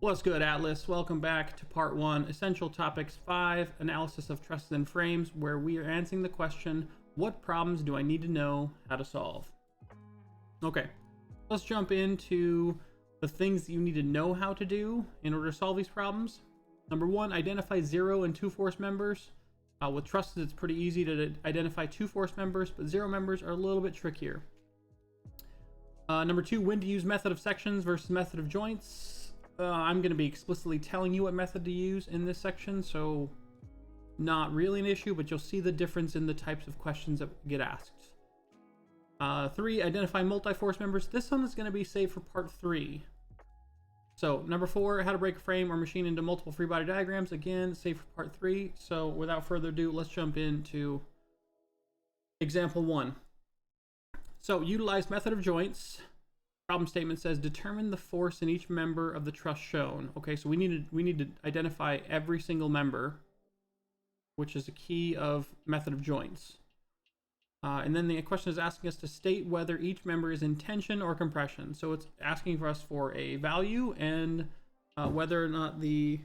What's good, Atlas? Welcome back to part 1, Essential Topics 5, Analysis of Trusses and Frames, where we are answering the question, what problems do I need to know how to solve? Okay, let's jump into the things that you need to know how to do in order to solve these problems. Number 1, identify 0 and 2 force members. With trusses, it's pretty easy to identify 2 force members, but 0 members are a little bit trickier. Number 2, when to use method of sections versus method of joints. I'm going to be explicitly telling you what method to use in this section, so not really an issue, but you'll see the difference in the types of questions that get asked. 3, identify multi-force members. This one is going to be saved for part 3. So number 4, how to break a frame or machine into multiple free body diagrams. Again, saved for part 3. So without further ado, let's jump into example 1. So utilize method of joints. Problem statement says determine the force in each member of the truss shown. Okay, so we need to identify every single member, which is a key of method of joints. And then the question is asking us to state whether each member is in tension or compression. So it's asking for us for a value and whether or not the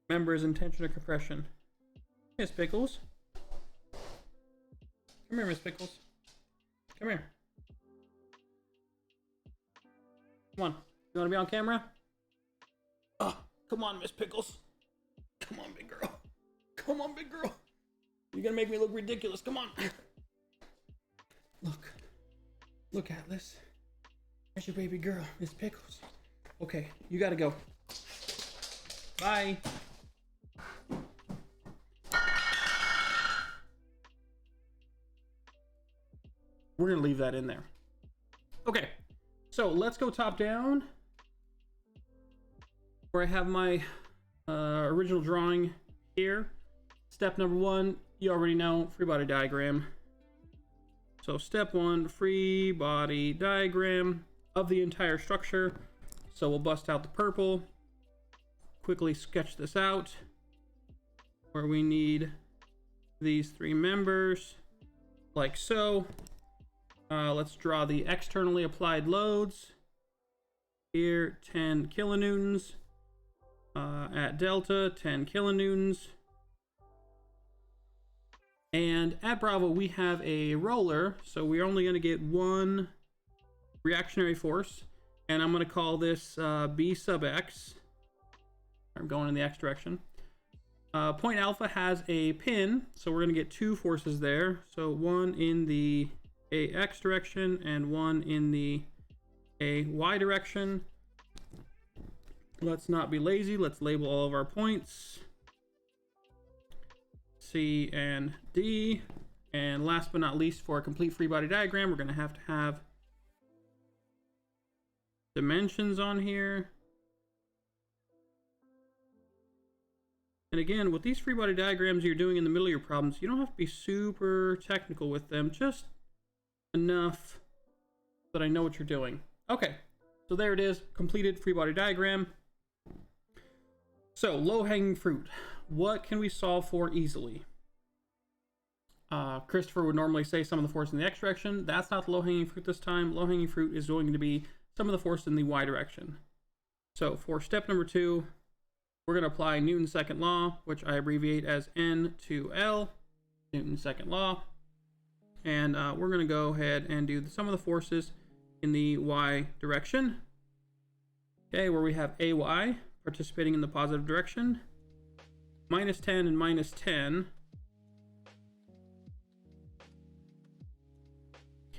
member is in tension or compression. Miss Pickles, come here, Miss Pickles. Come here. Come on. You want to be on camera? Oh, come on, Miss Pickles. Come on, big girl. Come on, big girl. You're going to make me look ridiculous. Come on. Look. Look, Atlas. There's your baby girl, Miss Pickles. Okay, you got to go. Bye. We're going to leave that in there. Okay. So let's go top down, where I have my original drawing here. Step number 1, you already know, free body diagram. So step 1, free body diagram of the entire structure. So we'll bust out the purple, quickly sketch this out, where we need these 3 members, like so. Let's draw the externally applied loads. Here, 10 kilonewtons. At delta, 10 kilonewtons. And at Bravo, we have a roller, so we're only going to get one reactionary force. And I'm going to call this B sub x. I'm going in the x direction. Point alpha has a pin, so we're going to get 2 forces there. So one in the AX direction and one in the AY direction. Let's not be lazy. Let's label all of our points. C and D. And last but not least, for a complete free body diagram, we're going to have dimensions on here. And again, with these free body diagrams you're doing in the middle of your problems, you don't have to be super technical with them. Just enough that I know what you're doing. Okay, so there it is, completed free body diagram. So low-hanging fruit, what can we solve for easily? Christopher would normally say some of the force in the x direction. That's not the low-hanging fruit this time. Low-hanging fruit is going to be some of the force in the y direction. So for step number 2, we're going to apply Newton's second law, which I abbreviate as N2L, Newton's second law. And we're going to go ahead and do some of the forces in the y direction. Okay, where we have AY participating in the positive direction. Minus 10 and minus 10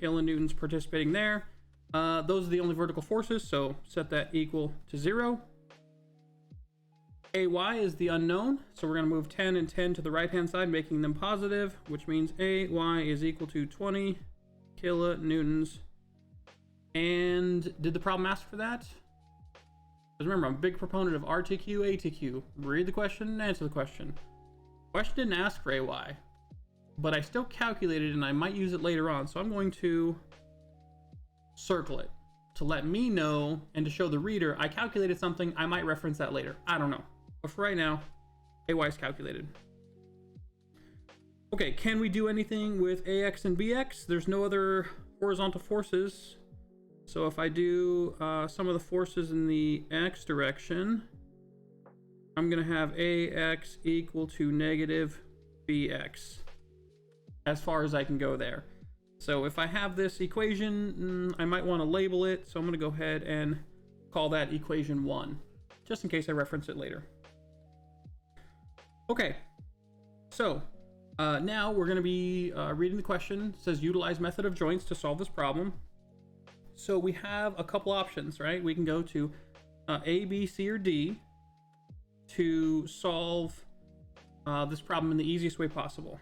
kilonewtons participating there. Those are the only vertical forces, so set that equal to 0. AY is the unknown, so we're going to move 10 and 10 to the right hand side, making them positive, which means AY is equal to 20 kilonewtons. And did the problem ask for that? Because remember, I'm a big proponent of RTQ, ATQ. Read the question and answer the question. The question didn't ask for AY, but I still calculated and I might use it later on, so I'm going to circle it to let me know and to show the reader I calculated something. I might reference that later. I don't know. But for right now, AY is calculated. Okay, can we do anything with AX and BX? There's no other horizontal forces So if I do some of the forces in the x direction, I'm going to have ax equal to negative bx as far as I can go there. So if I have this equation, I might want to label it. So I'm going to go ahead and call that equation 1, just in case I reference it later. Okay, so now we're going to be reading the question. It says utilize method of joints to solve this problem. So we have a couple options, right? We can go to A, B, C, or D to solve this problem in the easiest way possible.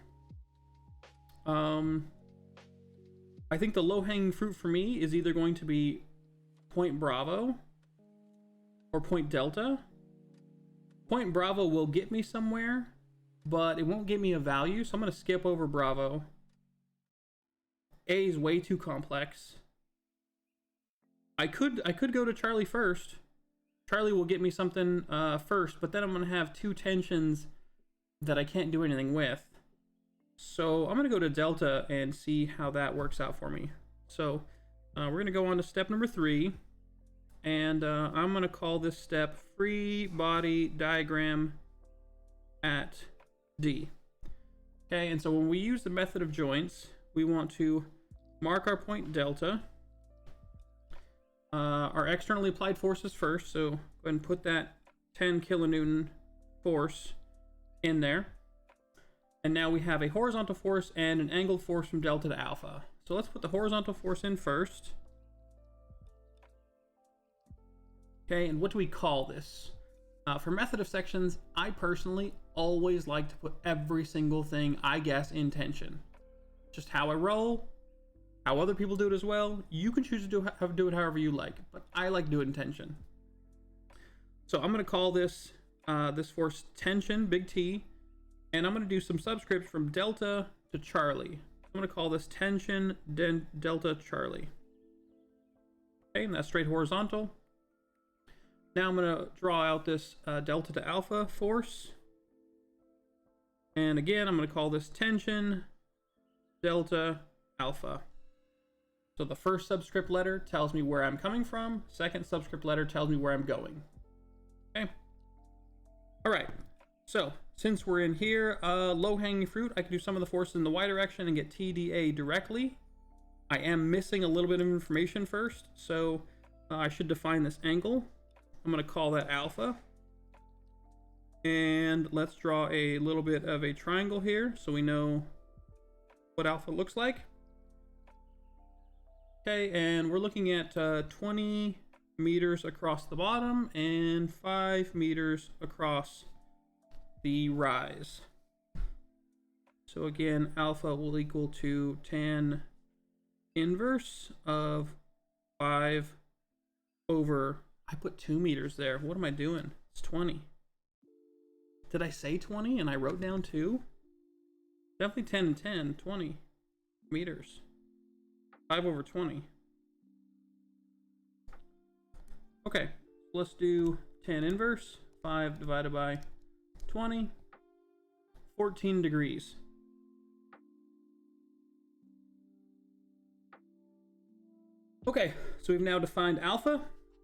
I think the low-hanging fruit for me is either going to be point Bravo or point Delta. Point Bravo will get me somewhere, but it won't give me a value, so I'm going to skip over Bravo. A is way too complex. I could go to Charlie first. Charlie will get me something first, but then I'm going to have two tensions that I can't do anything with. So I'm going to go to Delta and see how that works out for me. So we're going to go on to step number 3. And I'm going to call this step free body diagram at D. Okay, and so when we use the method of joints, we want to mark our point Delta. Our externally applied forces first, so go ahead and put that 10 kilonewton force in there. And now we have a horizontal force and an angled force from delta to alpha. So let's put the horizontal force in first. Okay, and what do we call this? For method of sections, I personally always like to put every single thing I guess in tension. Just how I roll, how other people do it as well. You can choose to do it however you like, but I like to do it in tension. So I'm going to call this this force tension, big T, and I'm going to do some subscripts from delta to Charlie. I'm going to call this tension delta Charlie. Okay, and that's straight horizontal. Now I'm going to draw out this delta to alpha force. And again, I'm going to call this tension delta alpha. So the first subscript letter tells me where I'm coming from. Second subscript letter tells me where I'm going. Okay. All right. So since we're in here, low-hanging fruit, I can do some of the forces in the y direction and get TDA directly. I am missing a little bit of information first, so I should define this angle. I'm going to call that alpha. And let's draw a little bit of a triangle here so we know what alpha looks like. Okay, and we're looking at 20 meters across the bottom and 5 meters across the rise. So again, alpha will equal to tan inverse of 5 over, I put 2 meters there. What am I doing? It's 20. Did I say 20 and I wrote down 2? Definitely 10 and 10, 20 meters. 5 over 20. Okay, let's do tan inverse. 5 divided by 20. 14 degrees. Okay, so we've now defined alpha.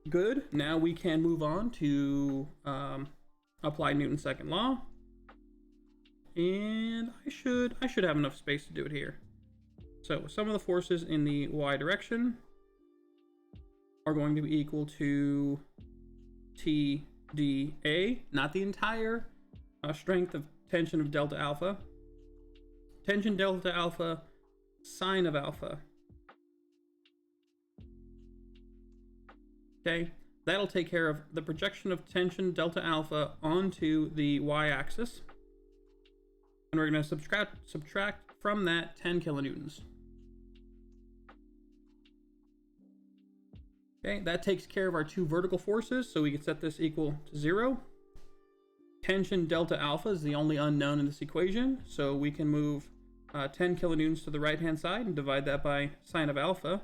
Good. Now we can move on to apply Newton's second law. And I should have enough space to do it here. So some of the forces in the y direction are going to be equal to TDA, not the entire strength of tension of delta alpha. Tension delta alpha, sine of alpha. Okay, that'll take care of the projection of tension delta alpha onto the y-axis. And we're going to subtract from that 10 kilonewtons. Okay, that takes care of our two vertical forces, so we can set this equal to 0. Tension delta alpha is the only unknown in this equation, so we can move 10 kilonewtons to the right-hand side and divide that by sine of alpha.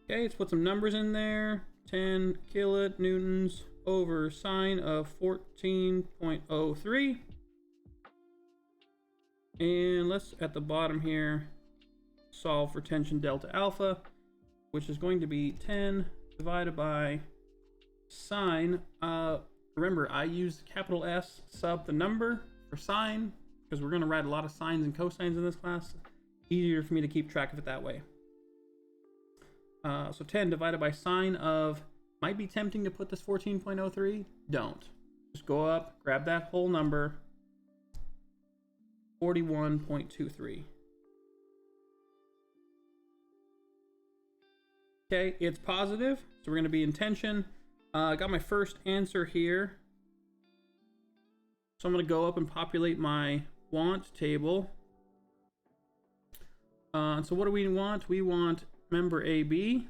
Okay, let's put some numbers in there. 10 kilonewtons over sine of 14.03. And let's, at the bottom here, solve for tension delta alpha, which is going to be 10 divided by sine. Remember, I used capital S sub the number for sine because we're going to write a lot of sines and cosines in this class. Easier for me to keep track of it that way. So 10 divided by sine of, might be tempting to put this 14.03. Don't. Just go up, grab that whole number, 41.23. Okay, it's positive, so we're going to be in tension. I got my first answer here. So I'm going to go up and populate my want table. So what do we want? We want member AB.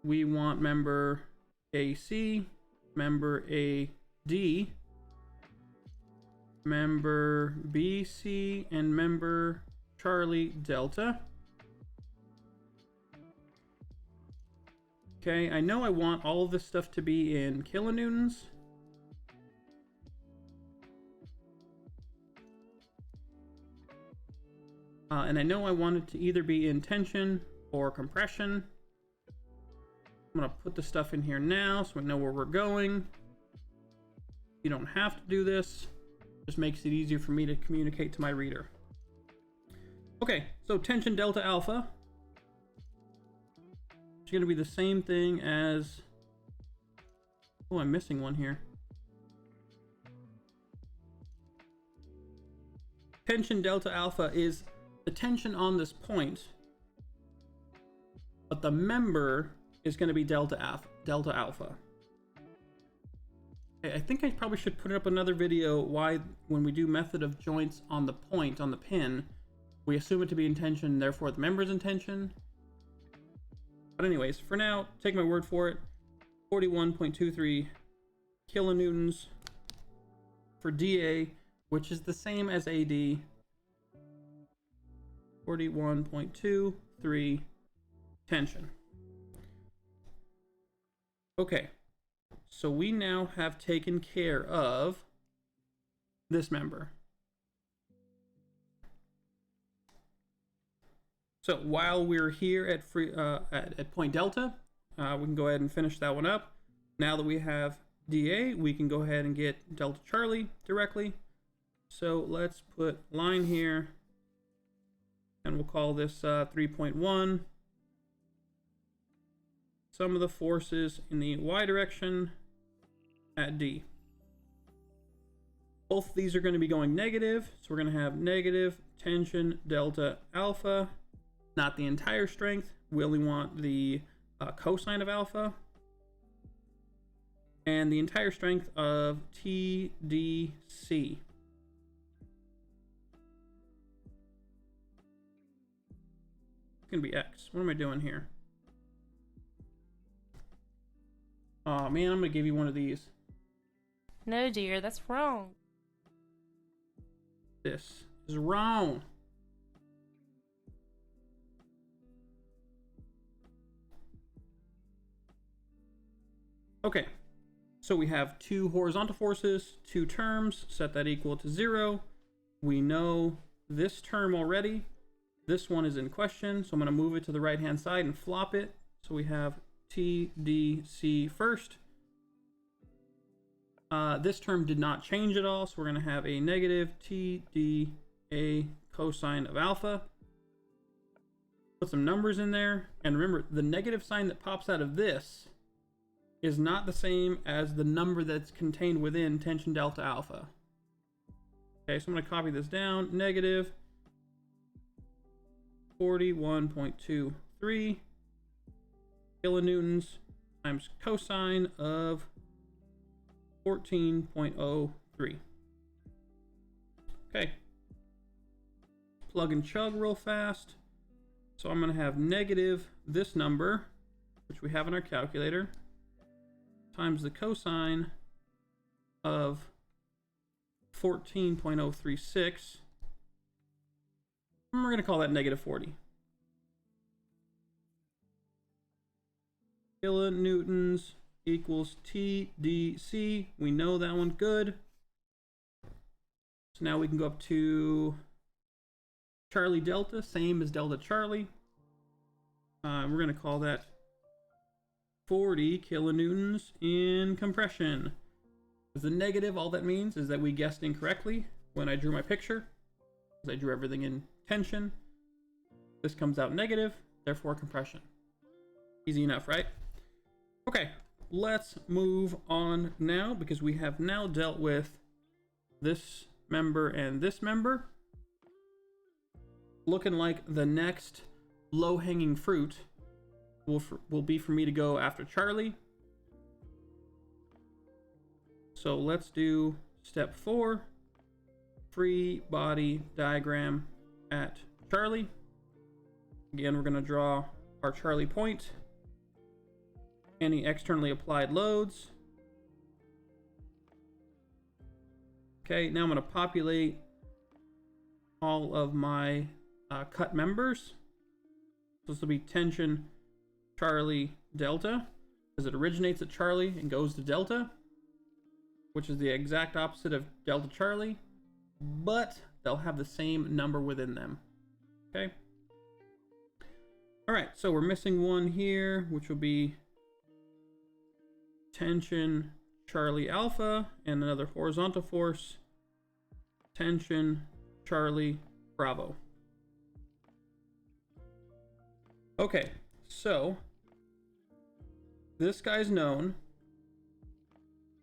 We want member AC, member AD, member BC, and member Charlie Delta. Okay, I know I want all of this stuff to be in kilonewtons. And I know I want it to either be in tension or compression. I'm gonna put the stuff in here now so we know where we're going. You don't have to do this. Just makes it easier for me to communicate to my reader. Okay, so tension delta alpha. It's gonna be the same thing as, oh, I'm missing one here. Tension delta alpha is the tension on this point, but the member is going to be delta alpha. Okay, I think I probably should put up another video why when we do method of joints on the point, on the pin, we assume it to be in tension, therefore the member is in tension. But anyways, for now, take my word for it, 41.23 kilonewtons for DA, which is the same as AD, 41.23 tension. Okay, so we now have taken care of this member. So while we're here at point delta, we can go ahead and finish that one up. Now that we have DA, we can go ahead and get delta Charlie directly. So let's put line here, and we'll call this 3.1. Sum of the forces in the y direction at D. Both of these are going to be going negative, so we're going to have negative tension delta alpha, not the entire strength. We only want the cosine of alpha, and the entire strength of TDC. It's going to be X. What am I doing here? Oh man, I'm gonna give you one of these. No, dear, that's wrong. This is wrong. Okay, so we have two horizontal forces, two terms, set that equal to 0. We know this term already. This one is in question, so I'm gonna move it to the right hand side and flop it. So we have TDC first. This term did not change at all, so we're going to have a negative TDA cosine of alpha. Put some numbers in there, and remember, the negative sign that pops out of this is not the same as the number that's contained within tension delta alpha. Okay, so I'm going to copy this down. Negative 41.23 kilonewtons times cosine of 14.03. Okay. Plug and chug real fast. So I'm going to have negative this number, which we have in our calculator, times the cosine of 14.036. And we're going to call that negative 40. Kilonewtons equals TDC. We know that one good. So now we can go up to Charlie Delta, same as Delta Charlie. We're going to call that 40 kilonewtons in compression. As the negative, all that means is that we guessed incorrectly when I drew my picture, because I drew everything in tension. This comes out negative, therefore compression. Easy enough, right? Okay, let's move on now, because we have now dealt with this member and this member. Looking like the next low-hanging fruit will be for me to go after Charlie. So let's do step 4, free body diagram at Charlie. Again, we're going to draw our Charlie point, any externally applied loads. Okay, now I'm going to populate all of my cut members. So this will be tension Charlie Delta, because it originates at Charlie and goes to Delta, which is the exact opposite of Delta Charlie, but they'll have the same number within them. Okay. All right, so we're missing one here, which will be tension Charlie Alpha, and another horizontal force, tension Charlie Bravo. Okay, so this guy's known,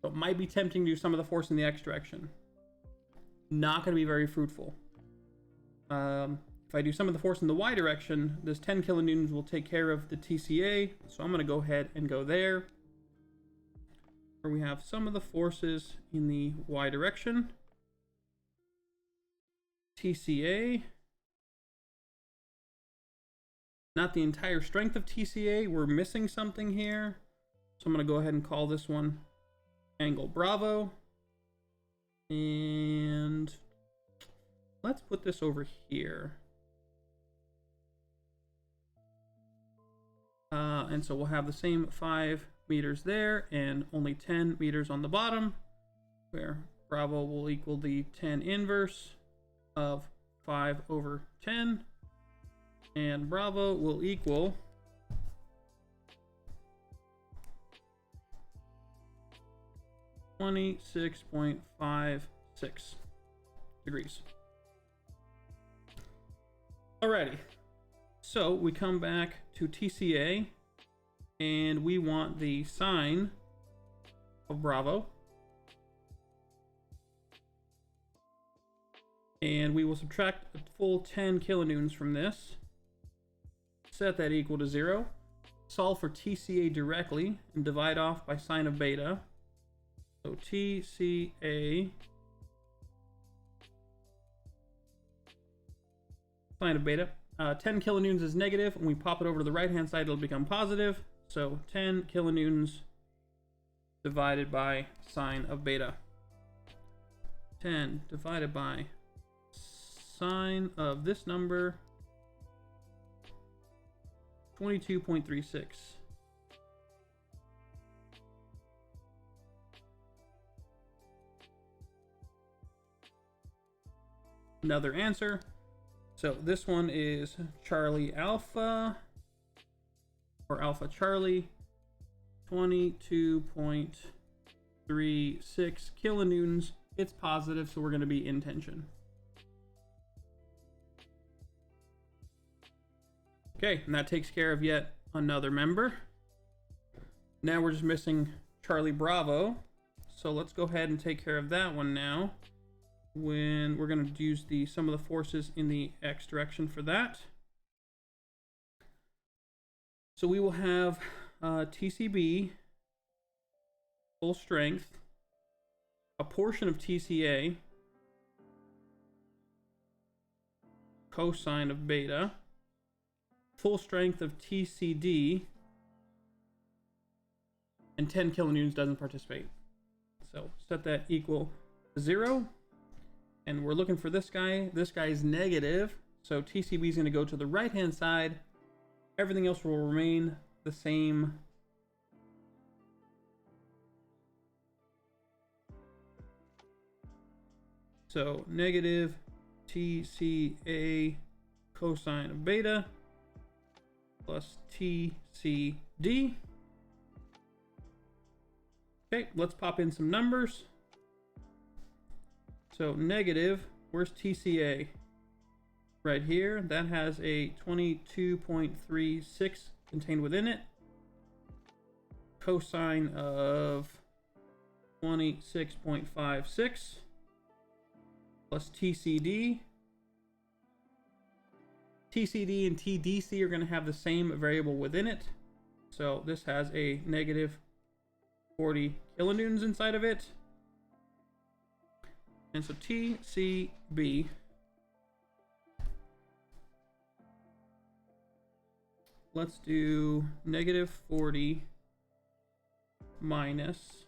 so it might be tempting to do some of the force in the X direction. Not going to be very fruitful. If I do some of the force in the Y direction, this 10 kilonewtons will take care of the TCA, so I'm going to go ahead and go there, where we have some of the forces in the Y direction. TCA. Not the entire strength of TCA. We're missing something here. So I'm going to go ahead and call this one angle Bravo. And let's put this over here. And so we'll have the same 5 meters there and only 10 meters on the bottom, where Bravo will equal the 10 inverse of 5 over 10. And Bravo will equal 26.56 degrees. Alrighty, so we come back to TCA and we want the sine of Bravo, and we will subtract a full 10 kilonewtons from this, set that equal to 0, solve for TCA directly and divide off by sine of beta. So TCA sine of beta, 10 kilonewtons is negative. When we pop it over to the right hand side, it'll become positive. So 10 kilonewtons divided by sine of beta. 10 divided by sine of this number, 22.36. Another answer. So this one is Charlie Alpha, or Alpha Charlie, 22.36 kilonewtons. It's positive, so we're going to be in tension. Okay, and that takes care of yet another member. Now we're just missing Charlie Bravo. So let's go ahead and take care of that one now, when we're going to use the sum of the forces in the X direction for that. So we will have TCB, full strength, a portion of TCA, cosine of beta, full strength of TCD, and 10 kilonewtons doesn't participate. So set that equal to 0. And we're looking for this guy. This guy is negative, so TCB is going to go to the right hand side. Everything else will remain the same So negative TCA cosine of beta plus TCD. Okay, let's pop in some numbers. So negative, where's TCA? Right here, that has a 22.36 contained within it. Cosine of 26.56 plus TCD. TCD and TDC are going to have the same variable within it. So this has a negative 40 kilonewtons inside of it. And so TCB let's do negative 40 minus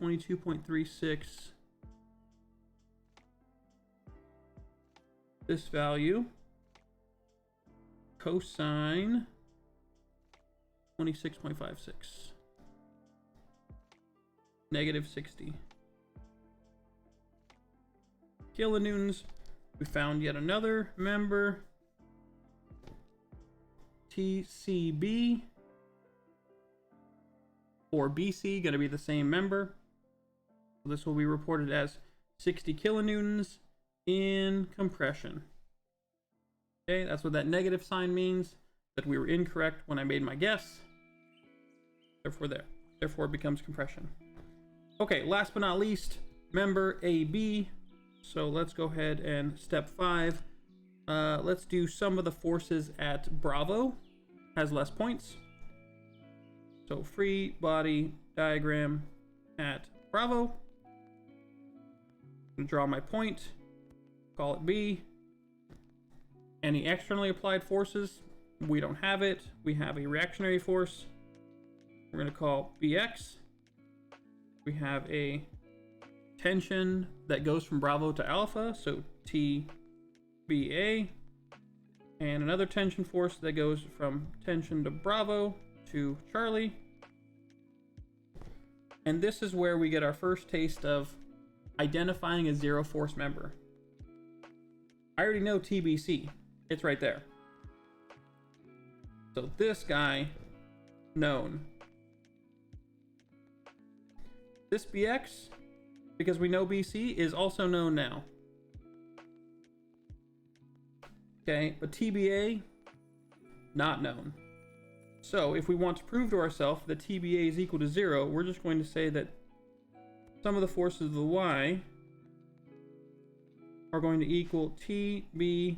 22.36. This value cosine 26.56 negative 60 kilonewtons. We found yet another member, TCB or BC, going to be the same member. So this will be reported as 60 kilonewtons in compression. Okay, that's what that negative sign means, that we were incorrect when I made my guess. Therefore it becomes compression. Okay, last but not least, member AB. So let's go ahead and step 5. Let's do some of the forces at Bravo. Has less points. So free body diagram at Bravo. Draw my point. Call it B. Any externally applied forces, we don't have it. We have a reactionary force. We're going to call BX. We have a tension that goes from Bravo to Alpha, so TBA. And another tension force that goes from tension to Bravo to Charlie. And this is where we get our first taste of identifying a zero force member. I already know TBC. It's right there. So this guy, known. This BX, because we know BC, is also known now. Okay, but TBA, not known. So if we want to prove to ourselves that TBA is equal to 0, we're just going to say that some of the forces of the Y are going to equal TBA.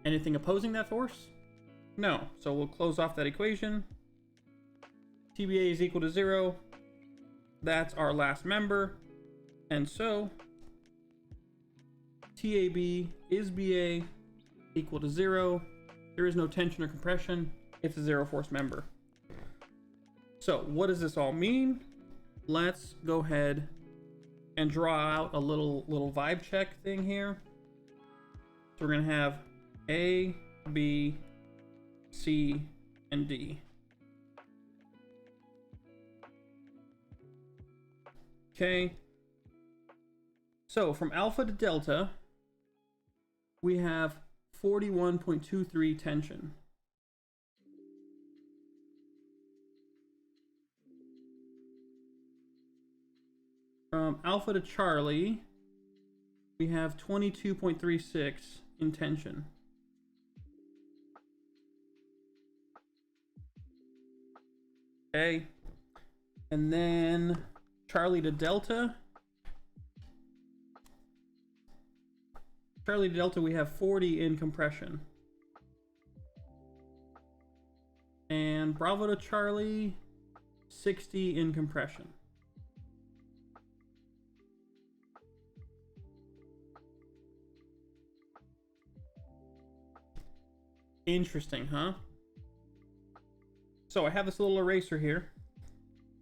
Anything opposing that force? No. So we'll close off that equation. TBA is equal to 0. That's our last member. And so TAB is BA equal to 0. There is no tension or compression. It's a zero force member. So what does this all mean? Let's go ahead and draw out a little vibe check thing here. So we're going to have A, B, C, and D. Okay. So from alpha to delta, we have 41.23 tension. From alpha to Charlie, we have 22.36 in tension. Okay. And then Charlie to Delta. Charlie to Delta, we have 40 in compression. And Bravo to Charlie, 60 in compression. Interesting, huh? So I have this little eraser here,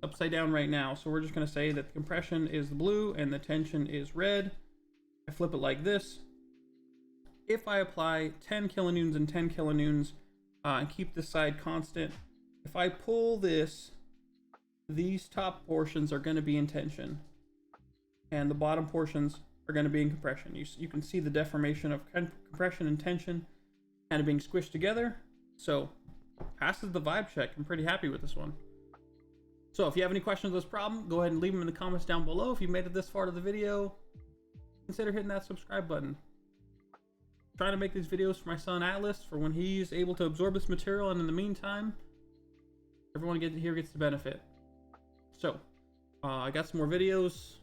upside down right now. So we're just going to say that the compression is the blue and the tension is red. I flip it like this. If I apply 10 kilonewtons and 10 kilonewtons and keep this side constant, if I pull this, these top portions are going to be in tension. and the bottom portions are going to be in compression. You can see the deformation of compression and tension kind of being squished together. So passes the vibe check. I'm pretty happy with this one. So if you have any questions on this problem, go ahead and leave them in the comments down below. If you made it this far to the video, consider hitting that subscribe button. I'm trying to make these videos for my son Atlas for when he's able to absorb this material, and in the meantime, everyone here gets the benefit. So I got some more videos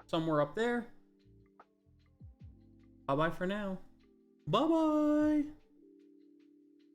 somewhere up there. Bye bye for now. Bye bye.